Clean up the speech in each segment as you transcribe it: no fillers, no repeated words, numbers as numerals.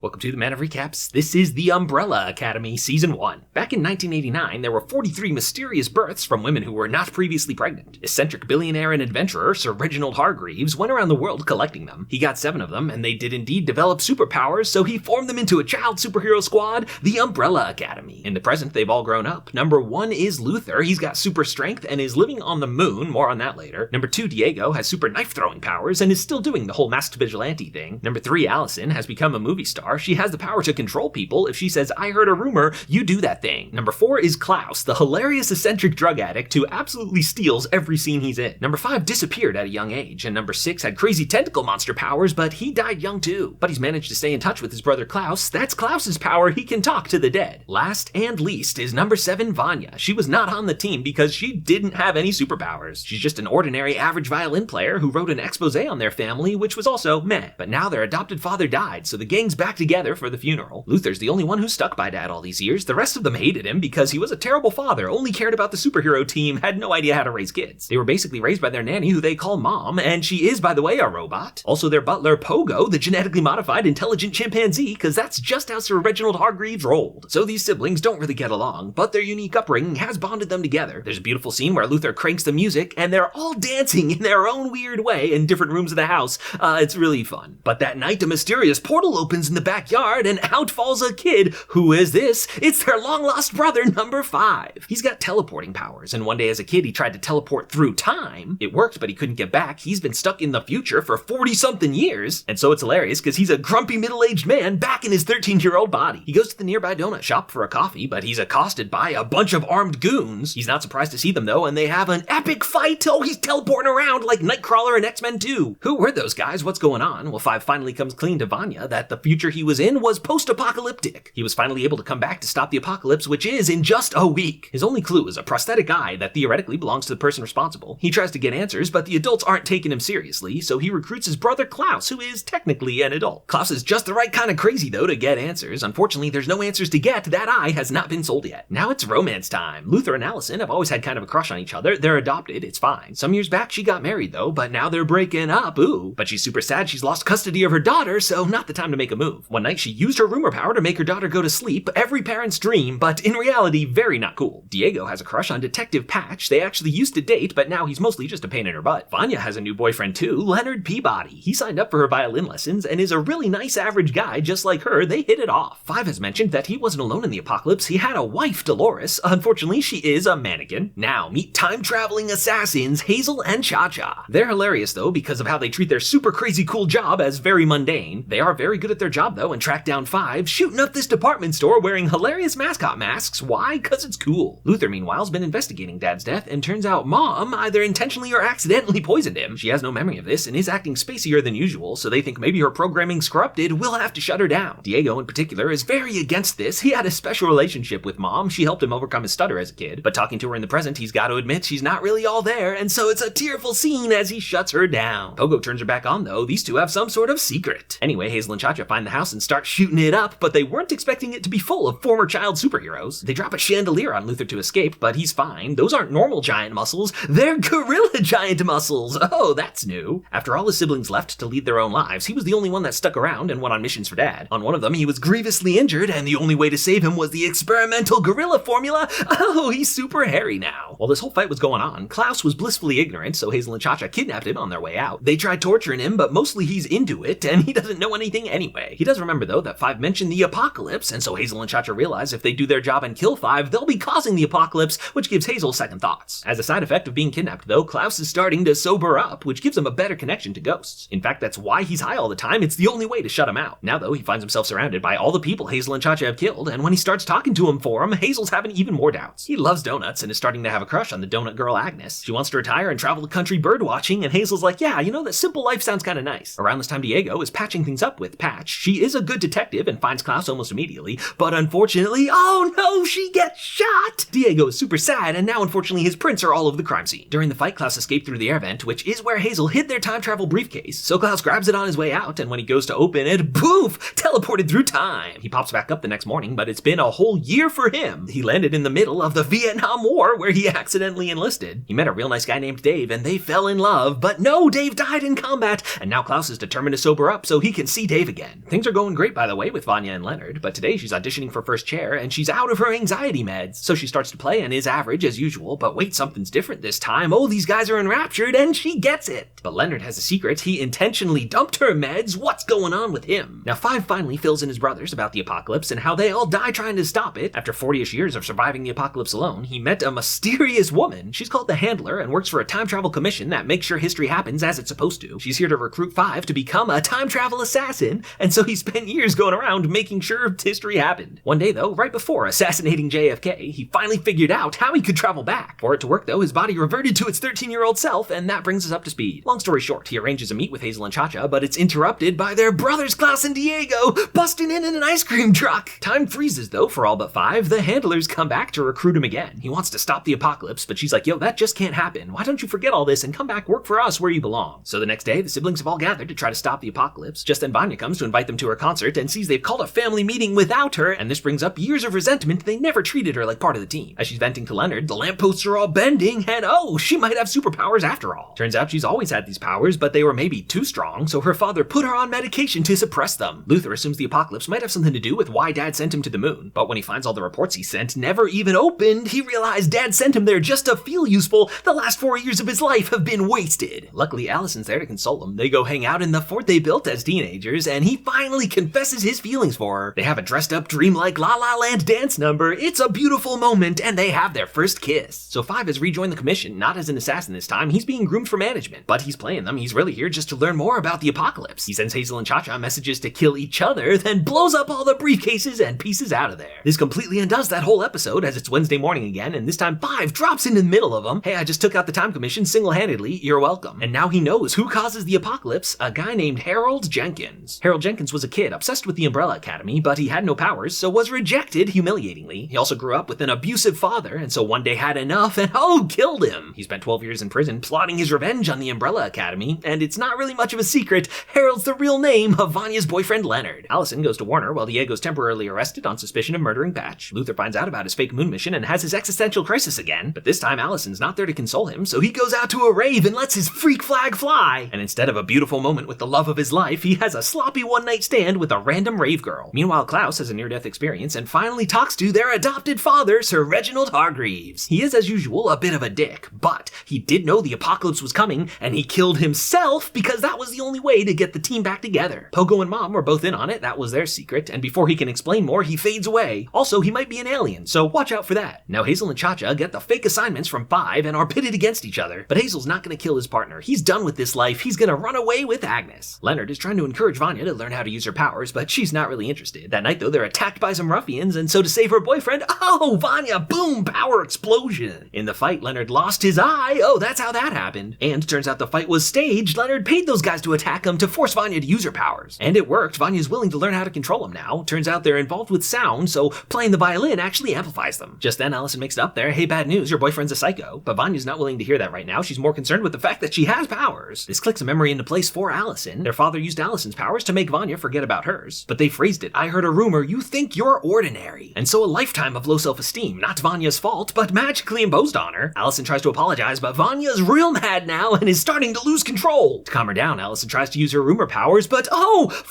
Welcome to the Man of Recaps. This is the Umbrella Academy Season 1. Back in 1989, there were 43 mysterious births from women who were not previously pregnant. Eccentric billionaire and adventurer Sir Reginald Hargreaves went around the world collecting them. He got 7 of them, and they did indeed develop superpowers, so he formed them into a child superhero squad, the Umbrella Academy. In the present, they've all grown up. Number 1 is Luther. He's got super strength and is living on the moon. More on that later. Number 2, Diego, has super knife-throwing powers and is still doing the whole masked vigilante thing. Number 3, Allison, has become a movie star. She has the power to control people. If she says, "I heard a rumor," you do that thing. Number 4 is KLAUS, the hilarious eccentric drug addict who absolutely steals every scene he's in. Number 5 disappeared at a young age, and number 6 had crazy tentacle monster powers, but he died young too. But he's managed to stay in touch with his brother Klaus. That's Klaus's power, he can talk to the dead. Last and least is number 7, Vanya. She was not on the team because she didn't have any superpowers. She's just an ordinary average violin player who wrote an expose on their family, which was also meh. But now their adopted father died, so the gang's back together for the funeral. Luther's the only one who stuck by Dad all these years. The rest of them hated him because he was a terrible father, only cared about the superhero team, had no idea how to raise kids. They were basically raised by their nanny, who they call Mom, and she is, by the way, a robot. Also their butler, Pogo, the genetically modified intelligent chimpanzee, because that's just how Sir Reginald Hargreaves rolled. So these siblings don't really get along, but their unique upbringing has bonded them together. There's a beautiful scene where Luther cranks the music, and they're all dancing in their own weird way in different rooms of the house. It's really fun. But that night, a mysterious portal opens in the backyard, and out falls a kid. Who is this? It's their long-lost brother, number 5. He's got teleporting powers, and one day as a kid, he tried to teleport through time. It worked, but he couldn't get back. He's been stuck in the future for 40-something years. And so it's hilarious, because he's a grumpy middle-aged man back in his 13-year-old body. He goes to the nearby donut shop for a coffee, but he's accosted by a bunch of armed goons. He's not surprised to see them, though, and they have an epic fight. Oh, he's teleporting around like Nightcrawler and X-Men 2. Who were those guys? What's going on? Well, 5 finally comes clean to Vanya that the future he was in was post-apocalyptic. He was finally able to come back to stop the apocalypse, which is in just a week. His only clue is a prosthetic eye that theoretically belongs to the person responsible. He tries to get answers, but the adults aren't taking him seriously, so he recruits his brother Klaus, who is technically an adult. Klaus is just the right kind of crazy, though, to get answers. Unfortunately, there's no answers to get. That eye has not been sold yet. Now it's romance time. Luther and Allison have always had kind of a crush on each other. They're adopted, it's fine. Some years back, she got married, though, but now they're breaking up. Ooh. But she's super sad she's lost custody of her daughter, so not the time to make a move. One night, she used her rumor power to make her daughter go to sleep, every parent's dream, but in reality, very not cool. Diego has a crush on Detective Patch. They actually used to date, but now he's mostly just a pain in her butt. Vanya has a new boyfriend too, Leonard Peabody. He signed up for her violin lessons and is a really nice average guy just like her. They hit it off. 5 has mentioned that he wasn't alone in the apocalypse. He had a wife, Dolores. Unfortunately, she is a mannequin. Now, meet time-traveling assassins, Hazel and Cha-Cha. They're hilarious though because of how they treat their super crazy cool job as very mundane. They are very good at their job though and track down 5, shooting up this department store wearing hilarious mascot masks. Why? Cause it's cool. Luther, meanwhile, has been investigating Dad's death, and turns out Mom either intentionally or accidentally poisoned him. She has no memory of this and is acting spacier than usual, so they think maybe her programming's corrupted. We'll have to shut her down. Diego, in particular, is very against this. He had a special relationship with Mom. She helped him overcome his stutter as a kid, but talking to her in the present, he's got to admit she's not really all there, and so it's a tearful scene as he shuts her down. Pogo turns her back on, though. These two have some sort of secret. Anyway, Hazel and Cha-Cha find the house and start shooting it up, but they weren't expecting it to be full of former child superheroes. They drop a chandelier on Luther to escape, but he's fine. Those aren't normal giant muscles, they're gorilla giant muscles. Oh, that's new. After all his siblings left to lead their own lives, he was the only one that stuck around and went on missions for Dad. On one of them, he was grievously injured, and the only way to save him was the experimental gorilla formula. Oh, he's super hairy now. While this whole fight was going on, Klaus was blissfully ignorant, so Hazel and Cha-Cha kidnapped him on their way out. They tried torturing him, but mostly he's into it, and he doesn't know anything anyway. He does remember, though, that 5 mentioned the apocalypse, and so Hazel and Cha-Cha realize if they do their job and kill 5, they'll be causing the apocalypse, which gives Hazel second thoughts. As a side effect of being kidnapped, though, Klaus is starting to sober up, which gives him a better connection to ghosts. In fact, that's why he's high all the time. It's the only way to shut him out. Now, though, he finds himself surrounded by all the people Hazel and Cha-Cha have killed, and when he starts talking to him for him, Hazel's having even more doubts. He loves donuts and is starting to have a crush on the donut girl Agnes. She wants to retire and travel the country bird watching, and Hazel's like, yeah, you know, that simple life sounds kind of nice. Around this time, Diego is patching things up with Patch. She is a good detective and finds Klaus almost immediately, but unfortunately, oh no, she gets shot! Diego is super sad, and now unfortunately his prints are all over the crime scene. During the fight, Klaus escaped through the air vent, which is where Hazel hid their time travel briefcase, so Klaus grabs it on his way out, and when he goes to open it, poof! Teleported through time! He pops back up the next morning, but it's been a whole year for him. He landed in the middle of the Vietnam War, where he accidentally enlisted. He met a real nice guy named Dave, and they fell in love, but no, Dave died in combat, and now KLAUS is determined to sober up so he can see Dave again. Things are going great, by the way, with VANYA and Leonard, but today she's auditioning for first chair, and she's out of her anxiety meds, so she starts to play and is average as usual, but wait, something's different this time. Oh, these guys are enraptured, and she gets it. But Leonard has a secret. He intentionally dumped her meds. What's going on with him? Now, 5 finally fills in his brothers about the apocalypse and how they all die trying to stop it. After 40-ish years of surviving the apocalypse alone, he met a mysterious woman. She's called the Handler and works for a time travel commission that makes sure history happens as it's supposed to. She's here to recruit 5 to become a time travel assassin, and so he spent years going around making sure history happened. One day, though, right before assassinating JFK, he finally figured out how he could travel back. For it to work, though, his body reverted to its 13-year-old self, and that brings us up to speed. Long story short, he arranges a meet with Hazel and Cha-Cha, but it's interrupted by their brothers KLAUS and Diego busting in an ice cream truck. Time freezes, though, for all but 5. The Handlers come back to recruit him again. He wants to stop the apocalypse, but she's like, yo, that just can't happen. Why don't you forget all this and come back work for us where you belong? So the next day, the siblings have all gathered to try to stop the apocalypse. Just then VANYA comes to invite them to her concert and sees they've called a family meeting without her, and this brings up years of resentment. They never treated her like part of the team. As she's venting to Leonard, the lampposts are all bending, and oh, she might have superpowers after all. Turns out she's always had these powers, but they were maybe too strong, so her father put her on medication to suppress them. Luther assumes the apocalypse might have something to do with why Dad sent him to the moon, but when he finds all the reports he sent never even opened, he realized Dad sent him there just to feel useful. The last 4 years of his life have been wasted. Luckily, Allison's there to console him. They go hang out in the fort they built as teenagers, and he finally confesses his feelings for her. They have a dressed-up, dreamlike La La Land dance number. It's a beautiful moment, and they have their first kiss. So 5 has rejoined the commission, not as an assassin this time. He's being groomed for management, but he's playing them. He's really here just to learn more about the apocalypse. He sends Hazel and Cha-Cha messages to kill each other, then blows up all the briefcases and pieces out of there. This completely undoes that whole episode as it's Wednesday morning again, and this time 5 drops in the middle of them. Hey, I just took out the time commission single-handedly. You're welcome. And now he knows who causes the apocalypse, a guy named Harold Jenkins. Harold Jenkins was a kid obsessed with the Umbrella Academy, but he had no powers, so was rejected humiliatingly. He also grew up with an abusive father, and so one day had enough and killed him. He spent 12 years in prison plotting his revenge on the Umbrella Academy, and it's not really much of a secret. Harold's the real name of VANYA's boyfriend Leonard. Allison goes to Warner while Diego's temporarily arrested on suspicion of murdering Patch. Luther finds out about his fake moon mission and has his existential crisis again, but this time Allison's not there to console him, so he goes out to a rave and lets his freak flag fly. And instead of a beautiful moment with the love of his life, he has a sloppy one-night stand with a random rave girl. Meanwhile, KLAUS has a near-death experience and finally talks to their adopted father, Sir Reginald Hargreaves. He is, as usual, a bit of a dick, but he did know the apocalypse was coming, and he killed himself because that was the only way to get the team back together. Pogo and Mom were both in on it, that was their secret, and before he can explain more, he fades away. Also, he might be an alien, so watch out for that. Now Hazel and Cha-Cha get the fake assignments from 5 and are pitted against each other, but Hazel's not gonna kill his partner. He's done with this life. He's gonna run away with Agnes. Leonard is trying to encourage VANYA to learn how to use her powers, but she's not really interested. That night, though, they're attacked by some ruffians, and so to save her boyfriend, VANYA, boom, power explosion. In the fight, Leonard lost his eye. That's how that happened. And turns out the fight was staged. Leonard paid those guys to attack him to force VANYA to use her powers. And it worked. VANYA's willing to learn how to control him now. Turns out they're involved with sound, so playing the violin actually amplifies them. Just then, Allison makes it up there. Hey, bad news, your boyfriend's a psycho. But VANYA's not willing to hear that right now. She's more concerned with the fact that she has powers. This clicks a memory into place for Allison. Their father used Allison's powers to make VANYA forget about hers. But they phrased it. I heard a rumor, you think you're ordinary. And so a lifetime of low self-esteem, not VANYA's fault, but magically imposed on her. Allison tries to apologize, but VANYA's real mad now and is starting to lose control. To calm her down, Allison tries to use her rumor powers, but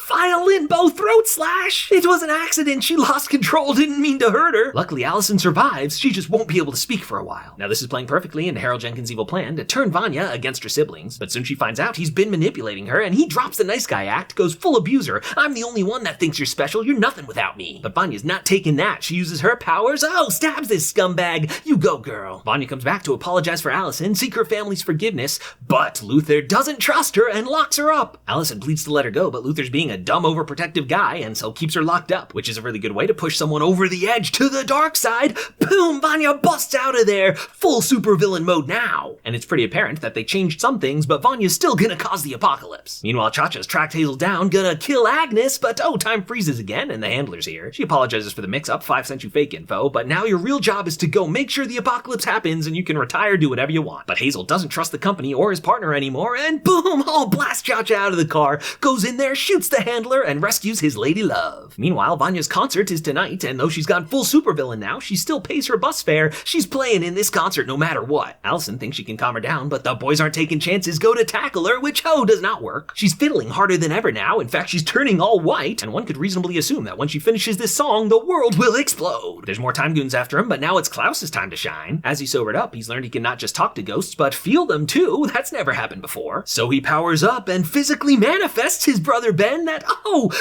violin bow throat slash! It was an accident. She lost control, didn't mean to hurt her. Luckily, Allison survives. She just won't be able to speak for a while. Now this is playing perfectly into Harold Jenkins' evil plan to turn VANYA against her siblings, but soon she finds out he's been manipulating her and he drops the nice guy act, goes full abuser. I'm the only one that thinks you're special. You're nothing without me. But VANYA's not taking that. She uses her powers. Stabs this scumbag. You go, girl. VANYA comes back to apologize for Allison, seek her family's forgiveness, but Luther doesn't trust her and locks her up. Allison pleads to let her go, but Luther's being a dumb, overprotective guy and so keeps her locked up, which is a really good way to push someone over the edge to the dark side. Boom! VANYA busts out of there. Full supervillain mode now. And it's pretty apparent that they changed some things, but VANYA's still gonna cause the apocalypse. Meanwhile, Cha-Cha's tracked Hazel down, gonna kill Agnes, but time freezes again and the Handler's here. She apologizes for the mix-up, 5 sent you fake info, but now your real job is to go make sure the apocalypse happens and you can retire, do whatever you want. But Hazel doesn't trust the company or his partner anymore, and boom! Blast Cha-Cha out of the car, goes in there, shoots the Handler, and rescues his lady love. Meanwhile, VANYA's concert is tonight, and though she's gone full supervillain now, she still pays her bus fare. She's playing staying in this concert no matter what. Allison thinks she can calm her down, but the boys aren't taking chances, go to tackle her, which does not work. She's fiddling harder than ever now. In fact, she's turning all white, and one could reasonably assume that when she finishes this song, the world will explode. There's more time goons after him, but now it's KLAUS's time to shine. As he sobered up, he's learned he can not just talk to ghosts, but feel them too. That's never happened before. So he powers up and physically manifests his brother Ben that,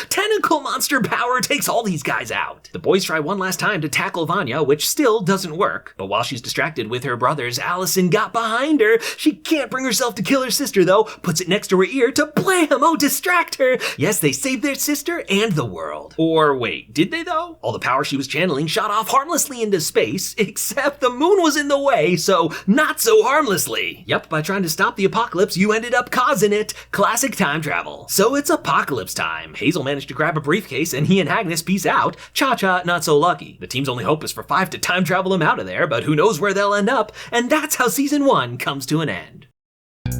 tentacle monster power takes all these guys out. The boys try one last time to tackle VANYA, which still doesn't work. But while she's distracted with her brothers, Allison got behind her. She can't bring herself to kill her sister though, puts it next to her ear to blam, distract her. Yes, they saved their sister and the world. Or wait, did they though? All the power she was channeling shot off harmlessly into space, except the moon was in the way, so not so harmlessly. Yep, by trying to stop the apocalypse, you ended up causing it. Classic time travel. So it's apocalypse time. Hazel managed to grab a briefcase and he and Agnes peace out. Cha-Cha not so lucky. The team's only hope is for 5 to time travel him out of there, but who knows where they'll end up, and that's how season 1 comes to an end.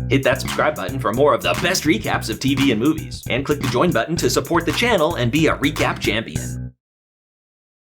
Hit that subscribe button for more of the best recaps of TV and movies, and click the join button to support the channel and be a recap champion.